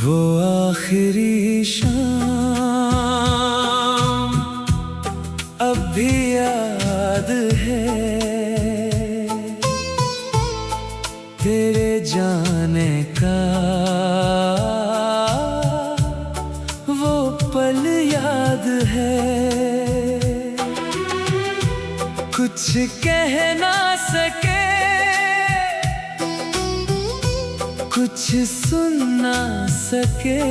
वो आखिरी शाम अब भी याद है, तेरे जाने का वो पल याद है। कुछ कह ना सके, कुछ सुन ना सके,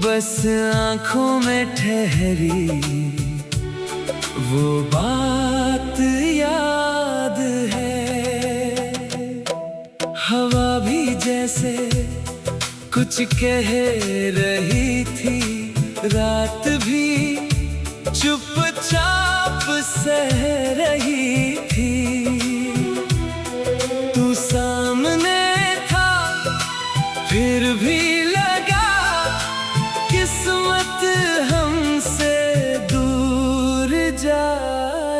बस आँखों में ठहरी वो बात याद है। हवा भी जैसे कुछ कह रही थी, रात भी चुपचाप सह रही थी। तू सामने था फिर भी लगा किस्मत हमसे दूर जा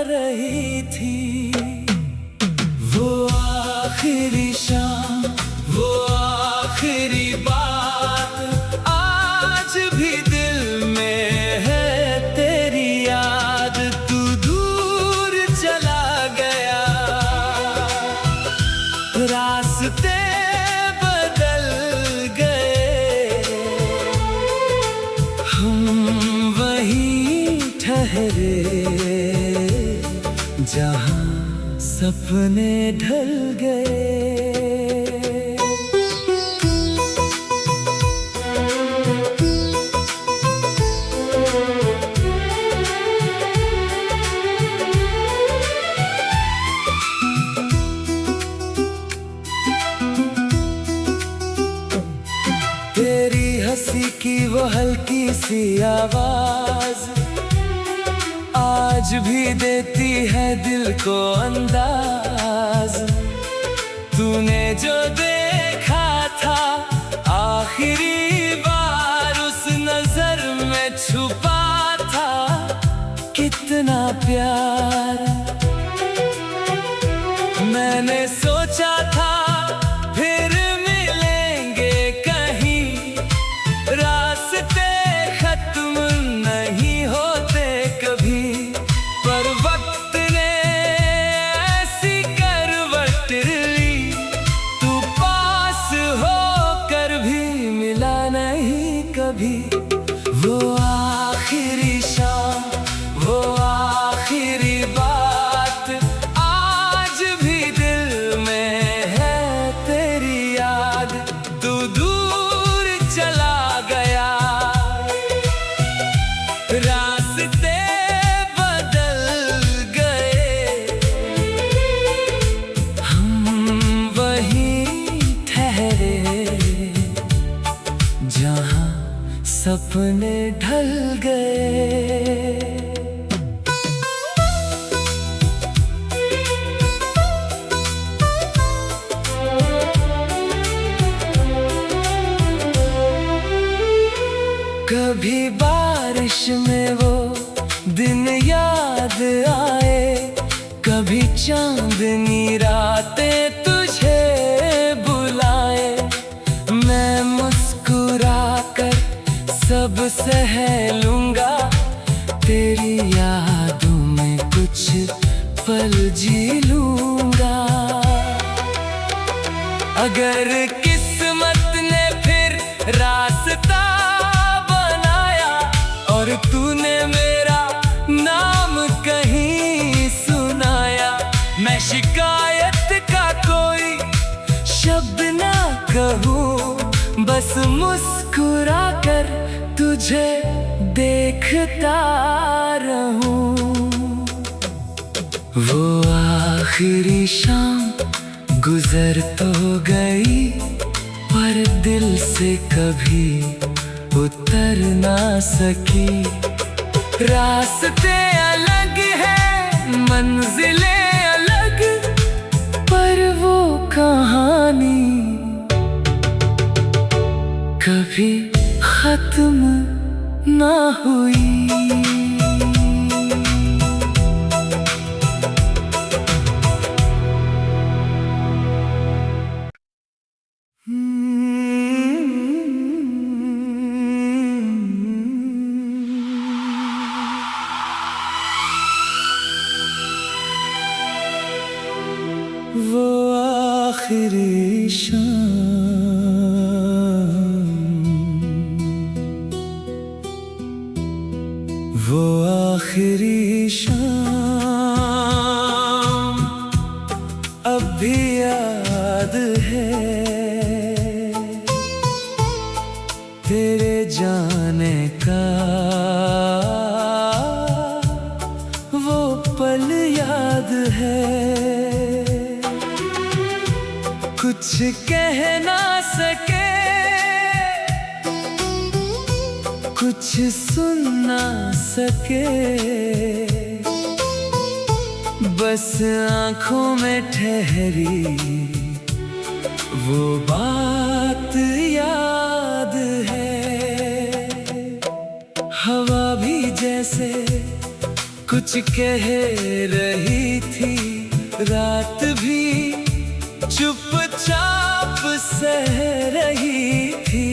रही थी। वो आखिरी शाम, वो आखिरी बात आज भी दिल में है तेरी याद। तू दूर चला गया, रास्ते बदल गए, हम वहीं ठहरे जहां सपने ढल गए। तेरी हंसी की वो हल्की सी आवाज आज भी देती है दिल को अंदाज। तूने जो देखा था आखिरी बार, उस नजर में छुपा था कितना प्यार। मैंने सोचा था फिर मिलेंगे कहीं, रास्ते खत्म नहीं होते कभी, पर वक्त ने ऐसी करवट ली, तू पास होकर भी मिला नहीं कभी। वो आखिरी शाम, वो आखिरी बात आज भी दिल में है तेरी याद। तू दूर चला गया, रास्ते बदल गए, हम वहीं ठहरे जहां सपने ढल गए। कभी बारिश में वो दिन याद आए, कभी चांदनी रातें तुझे बुलाए। मैं मुस्कुरा कर सब सह लूंगा, तेरी यादों में कुछ पल जी लूंगा। अगर किस्मत ने फिर रास्ता बनाया और तूने मेरा नाम कहीं सुनाया, मैं शिकायत का कोई शब्द ना कहूँ, बस मुस्कुरा कर तुझे देखता रहूं। वो आखिरी शाम गुजर तो गई, पर दिल से कभी उतर ना सकी। रास्ते अलग हैं, मंजिलें अलग, पर वो कहानी कभी खत्म ना हुई। वो आखिरी शाम, वो आखिरी शाम अब भी याद है। तेरे जाने का वो पल याद है। कुछ कह ना सके, कुछ सुन ना सके, बस आँखों में ठहरी वो बात याद है। हवा भी जैसे कुछ कह रही थी, रात भी चुपचाप सह रही थी।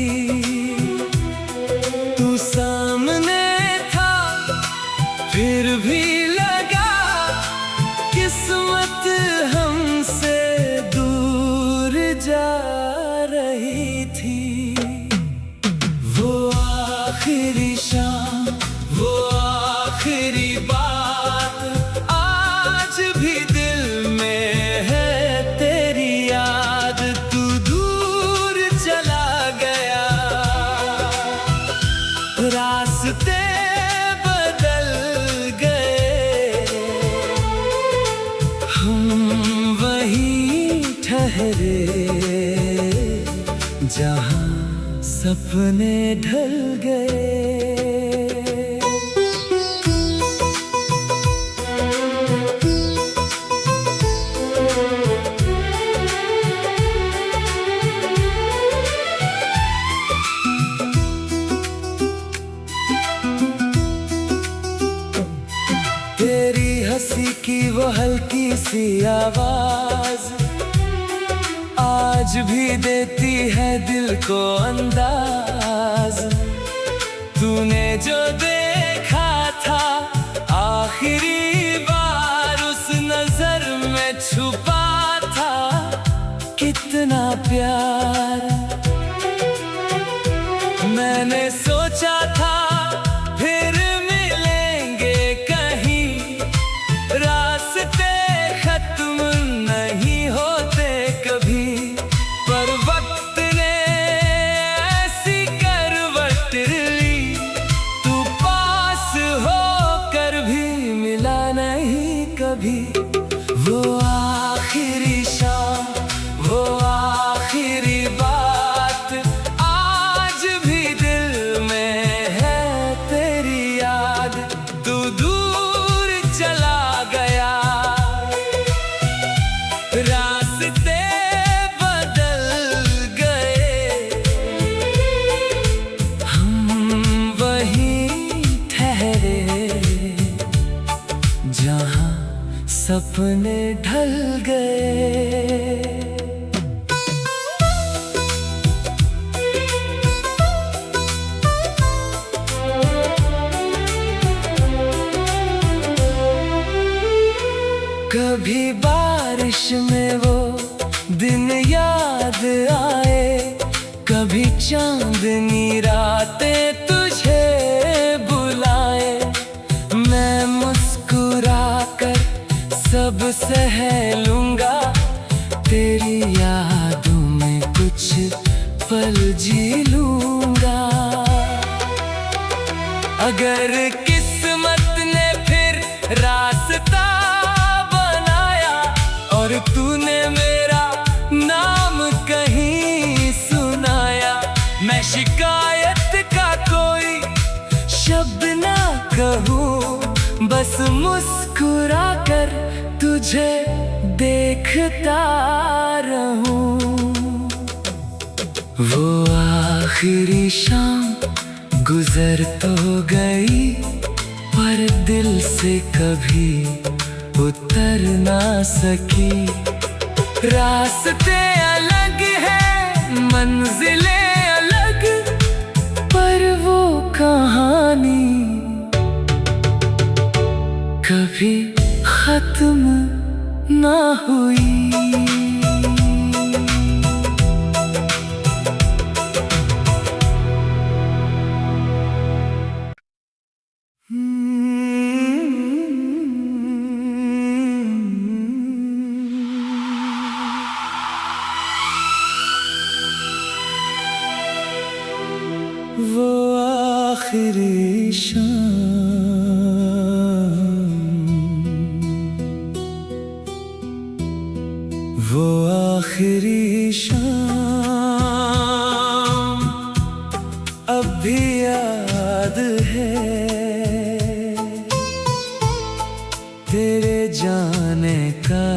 तू सामने था फिर भी लगा किस्मत हमसे दूर जा रही थी। वो आखिरी शाम, वो आखिरी बात आज भी दिल में है। तेरी याद, तू दूर चला गया, रास्ते बदल गए, हम वहीं ठहरे जहाँ सपने ढल गए। तेरी हंसी की वो हल्की सी आवाज आज भी देती है दिल को अंदाज। तूने जो देखा था आखिरी बार, उस नजर में छुपा था कितना प्यार। मैंने सोचा था फिर मिलेंगे कहीं, रास्ते खत्म नहीं होते कभी। पर वक्त ने ऐसी करवट ली, तू पास होकर भी मिला नहीं कभी। वो आखिरी शाम, वो आखिरी बात आज भी दिल में है। तेरी याद, तू दूर चला गया, रास्ते बदल गए, हम वहीं ठहरे जहाँ सपने ढल गए। कभी बारिश में वो दिन याद आए, कभी चांदनी रातें तुझे बुलाए। मैं मुस्कुरा कर सब सह लूंगा, तेरी यादों में कुछ पल जी लूंगा। अगर किस्मत ने फिर रास्ता और तूने मेरा नाम कहीं सुनाया, मैं शिकायत का कोई शब्द ना कहूँ, बस मुस्कुरा कर तुझे देखता रहूँ। वो आखिरी शाम गुजर तो गई, पर दिल से कभी उतर ना सकी। रास्ते अलग हैं, मंजिलें अलग, पर वो कहानी कभी खत्म ना हुई। वो आखिरी वो आखिरी शाम अब भी याद है। तेरे जाने का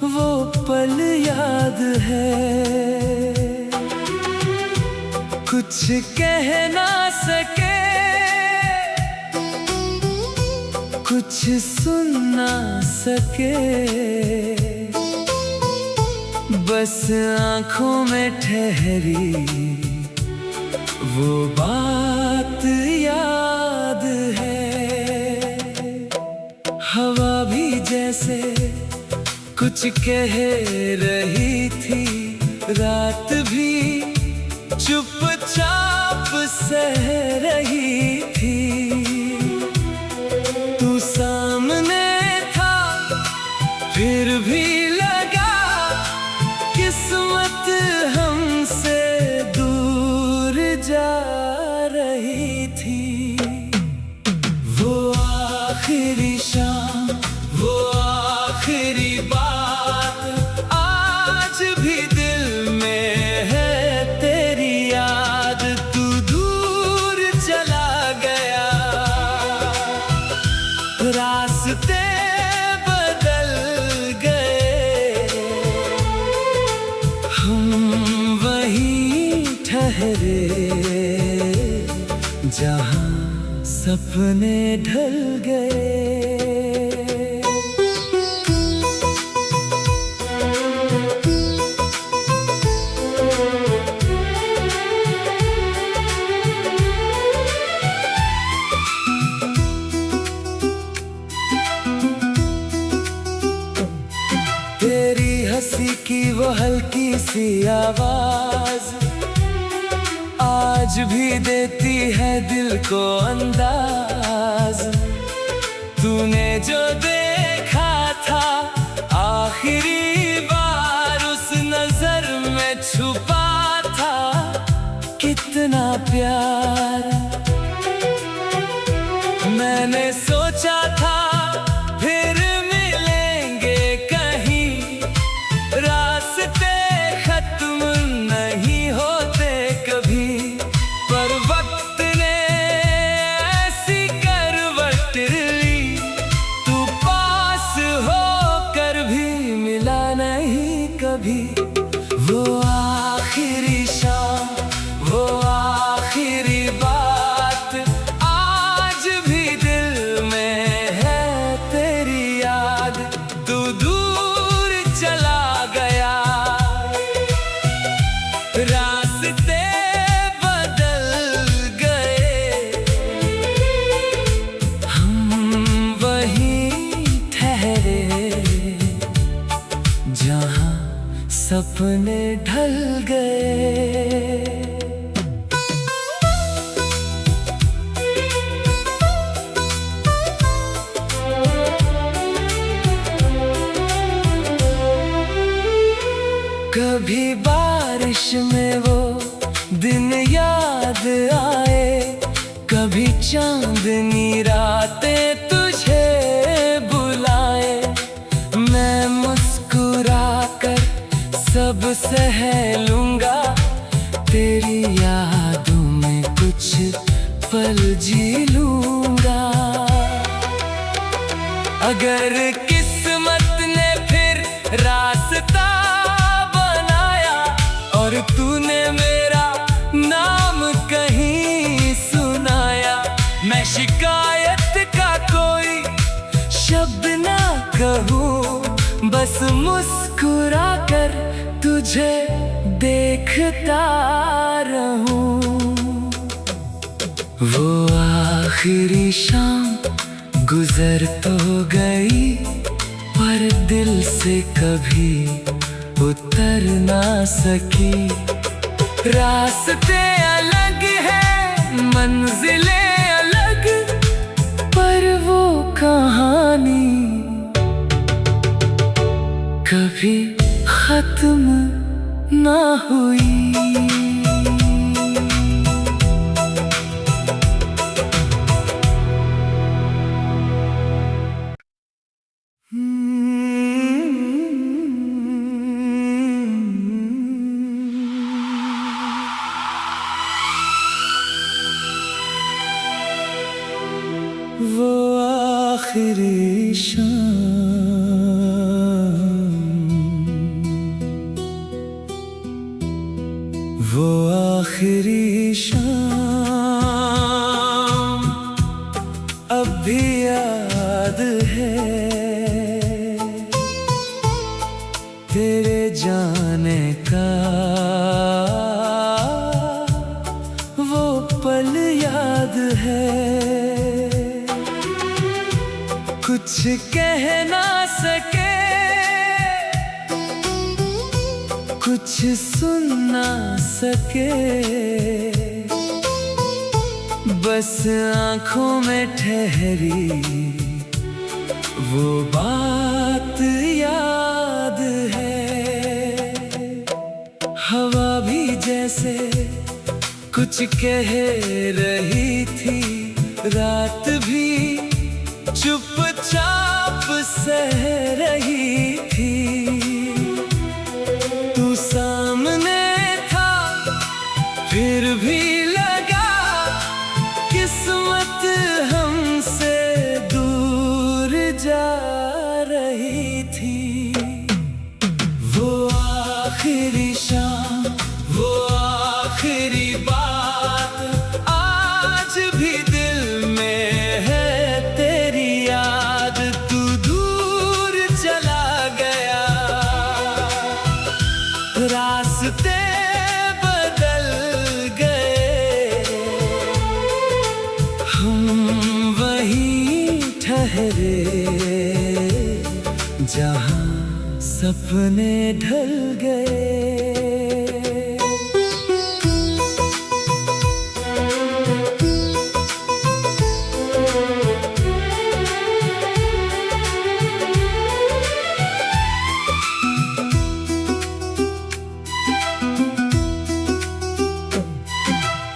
वो पल याद है। कुछ कह ना सके, कुछ सुन ना सके, बस आँखों में ठहरी वो बात याद है। हवा भी जैसे कुछ कह रही थी, रात भी चुपचाप सह रही थी। तू सामने था फिर भी लगा किस्मत हमसे दूर जा रही थी। वो आखिरी शाम, वो आखिरी बात आज भी दिल में है। तेरी याद, तू दूर चला गया, रास्ते बदल गए, हम वहीं ठहरे जहां सपने ढल गए। तेरी हंसी की वो हल्की सी आवाज आज भी देती है दिल को अंदाज। तूने जो देखा था आखिरी बार, उस नजर में छुपा था कितना प्यार। मैंने सोचा था फिर मिलेंगे कहीं, रास्ते खत्म नहीं होते कभी। पर वक्त ने ऐसी करवट ली, तू पास होकर भी मिला नहीं कभी। वो आखिरी शाम, वो आखिरी बात आज भी दिल में है। तेरी याद, तू दूर चला गया, रास्ते बदल गए, हम वहीं ठहरे जहां सपने ढल गए। कभी बारिश में वो दिन याद आए, कभी चांदनी रातें तुझे बुलाए। मैं मुस्कुरा कर सब सह लूंगा, तेरी यादों में कुछ पल जी लूंगा। अगर किस्मत ने फिर रास्ता बनाया और तूने मेरा नाम कहीं सुनाया, मैं शिकायत का कोई शब्द ना कहूँ, बस मुस्कुरा कर तुझे देखता रहूं। वो आखिरी शाम गुजर तो गई पर दिल से कभी उतर ना सकी। रास्ते अलग है, मंजिलें अलग, पर वो कहानी कभी खत्म ना हुई। वो आखिरी शाम, वो आखिरी शाम अब भी याद है। तेरे जाने का वो पल याद है। कुछ कह ना सके, कुछ सुन ना सके, बस आँखों में ठहरी वो बात याद है। हवा भी जैसे कुछ कह रही थी, रात भी चुपचाप सह रही थी। तू सामने था फिर भी लगा किस्मत हमसे दूर जा रही थी। वो आखिरी शाम, वो आखिरी बात आज भी दिल में है। रास्ते बदल गए, हम वहीं ठहरे जहां सपने ढल गए।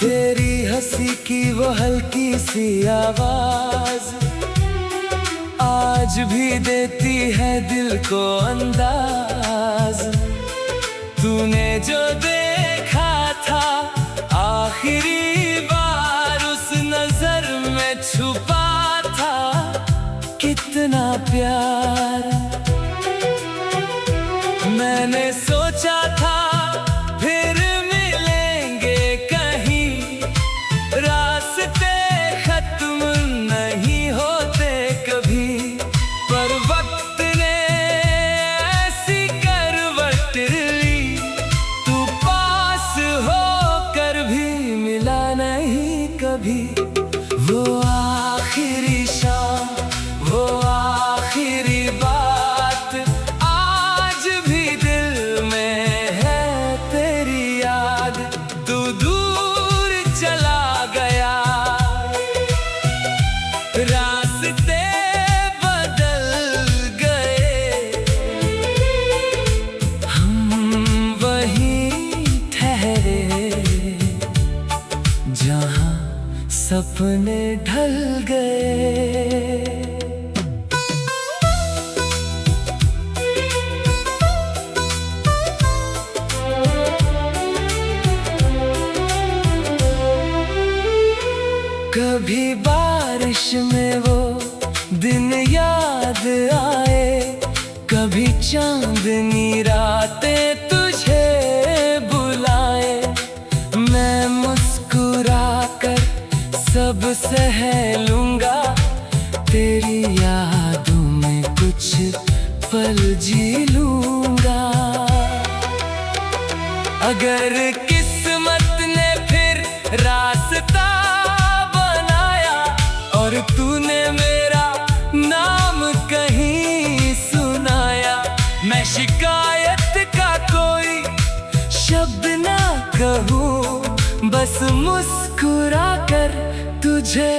तेरी हंसी की वो हल्की सी आवाज आज भी देती है दिल को अंदाज। तूने जो देखा था आखिरी बार, उस नजर में छुपा था कितना प्यार। मैंने सोचा था फिर मिलेंगे कहीं, रास्ते खत्म नहीं होते कभी। पर वक्त ने ऐसी करवट ली, तू पास होकर भी मिला नहीं कभी। वो आखिरी शाम, वो आखिरी बात आज भी दिल में है। तेरी याद, तू दूर चला गया, रास्ते बदल गए, हम वहीं ठहरे जहां सपने ढल गए। कभी बारिश में वो दिन याद आए, कभी चांदनी रातें तुझे बुलाए। मैं मुस्कुरा कर सब सह लूंगा, तेरी यादों में कुछ पल जी लूंगा। अगर किस्मत ने फिर रास्ता बनाया और तूने मेरा बस मुस्कुरा कर तुझे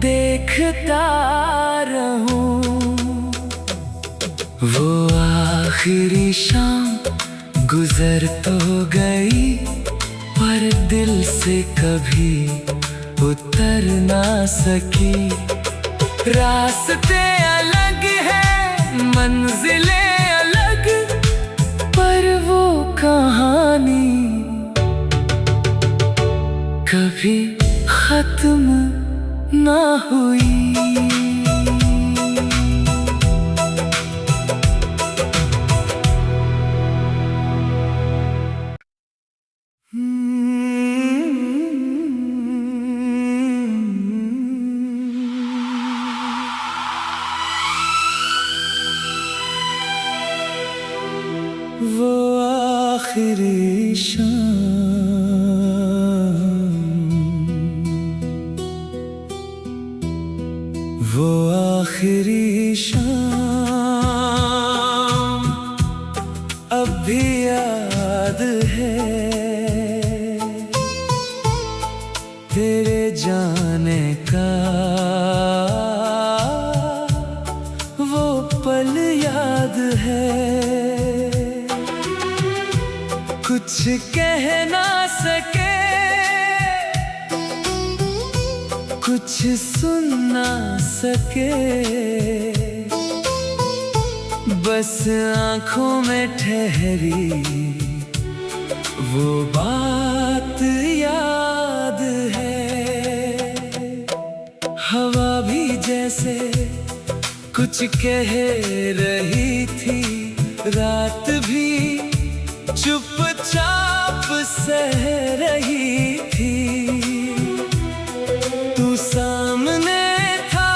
देखता रहूं। वो आखिरी शाम गुजर तो गई, पर दिल से कभी उतर ना सकी। रास्ते अलग हैं, मंजिलें अलग, पर वो कहानी कभी खत्म ना हुई। वो आखिरी शाम, वो आखिरी शाम अब भी याद है। तेरे जाने का वो पल याद है। कुछ कह ना सके, कुछ सुन ना सके, बस आँखों में ठहरी वो बात याद है। हवा भी जैसे कुछ कह रही थी, रात भी चुपचाप सह रही थी। तू सामने था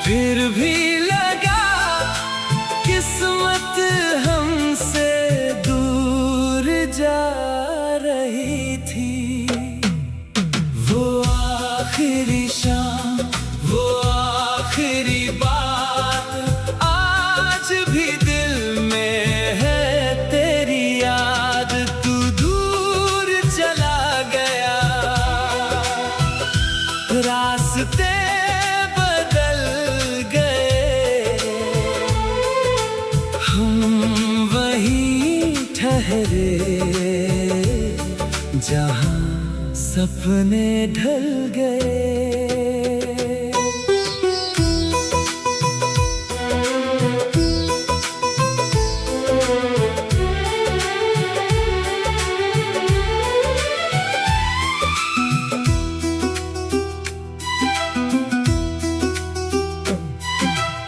फिर भी लगा किस्मत हमसे दूर जा रही थी। वो आखिरी शाम, वो आखिरी बात आज भी दिल में है। रास्ते बदल गए, हम वहीं ठहरे जहां सपने ढल गए।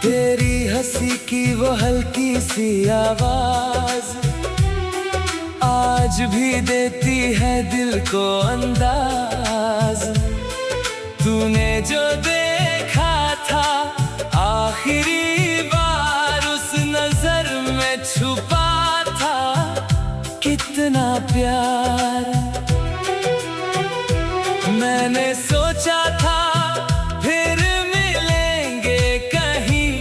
तेरी हंसी की वो हल्की सी आवाज आज भी देती है दिल को अंदाज। तूने जो देखा था आखिरी बार, उस नजर में छुपा था कितना प्यार। मैंने सोचा था फिर मिलेंगे कहीं,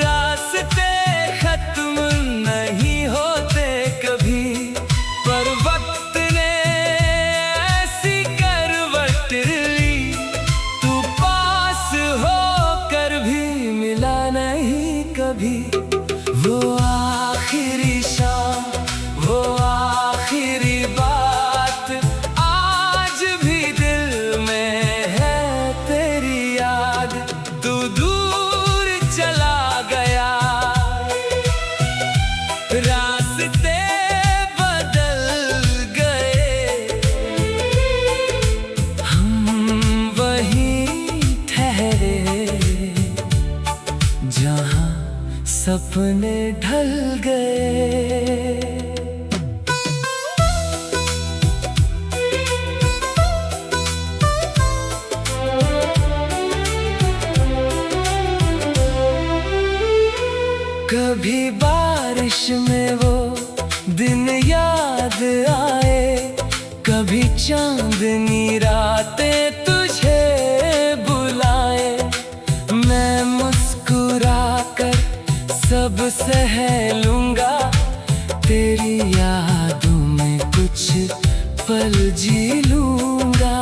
रास्ते खत्म नहीं होते कभी। पर वक्त ने ऐसी करवट ली, तू पास होकर भी मिला नहीं कभी। वो आखिरी शाम, वो आखिरी बात आज भी दिल में है। तेरी याद, तू दूर चला गया, रास्ते बदल गए, हम वहीं ठहरे जहां सपने ढल गए। कभी बारिश में वो दिन याद आए, कभी चांदनी रातें तुझे बुलाए। मैं मुस्कुरा कर सब सह लूंगा, तेरी यादों में कुछ पल जी लूंगा।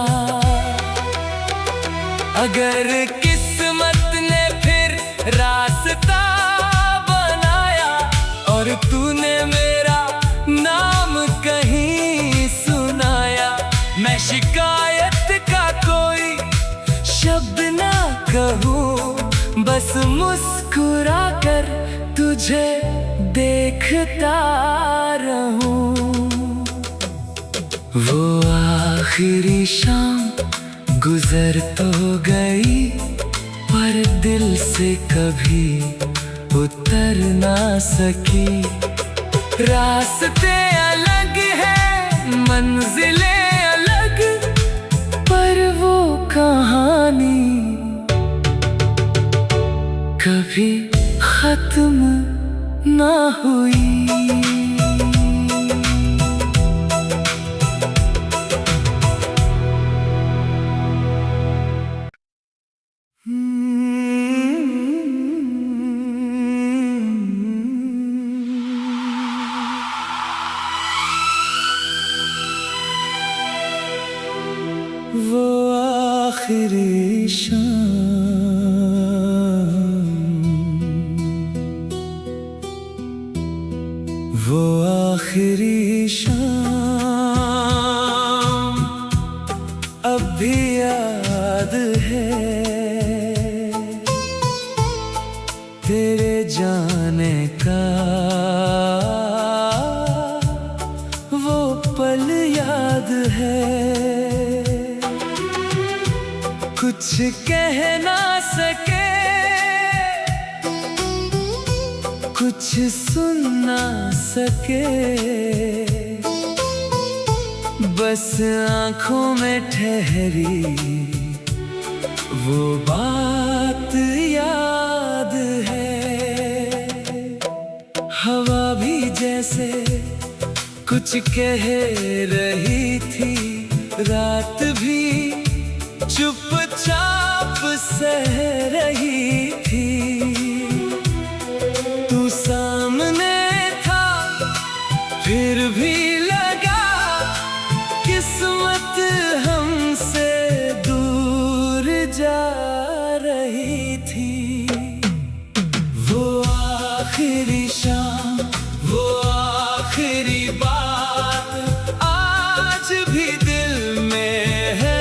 अगर किस्मत ने फिर रास्ता बनाया और तूने मेरा नाम कहीं सुनाया, मैं शिकायत का कोई शब्द ना कहूँ, बस मुस्कुरा कर तुझे देखता रहूं। वो आखिरी शाम गुजर तो गई, पर दिल से कभी उतर ना सकी। रास्ते अलग हैं, मंजिलें अलग, पर वो कहानी कभी खत्म ना हुई। वो आखिरी शाम, वो आखिरी शाम अब भी याद है। तेरे जाने का वो पल याद है। कुछ कह ना सके, कुछ सुन ना सके, बस आँखों में ठहरी वो बात याद है। हवा भी जैसे कुछ कह रही थी, रात भी चुपचाप सह रही थी। तू सामने था फिर भी लगा किस्मत हमसे दूर जा रही थी। वो आखिरी शाम, वो आखिरी बात आज भी दिल में है।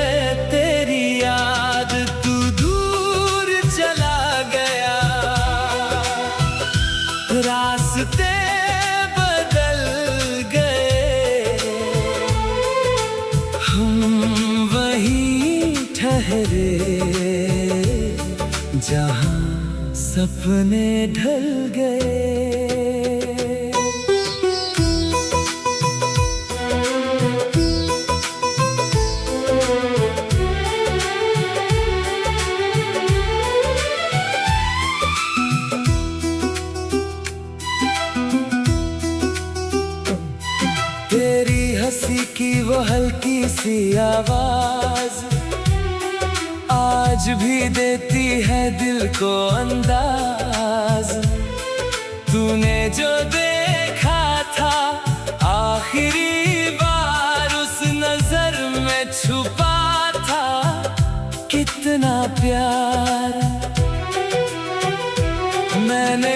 तेरी याद, तू दूर चला गया, रास्ते बदल गए, हम वहीं ठहरे जहां सपने ढल गए। तेरी हंसी की वो हल्की सी आवाज आज भी देती है दिल को अंदाज। तूने जो देखा था आखिरी बार, उस नजर में छुपा था कितना प्यार। मैंने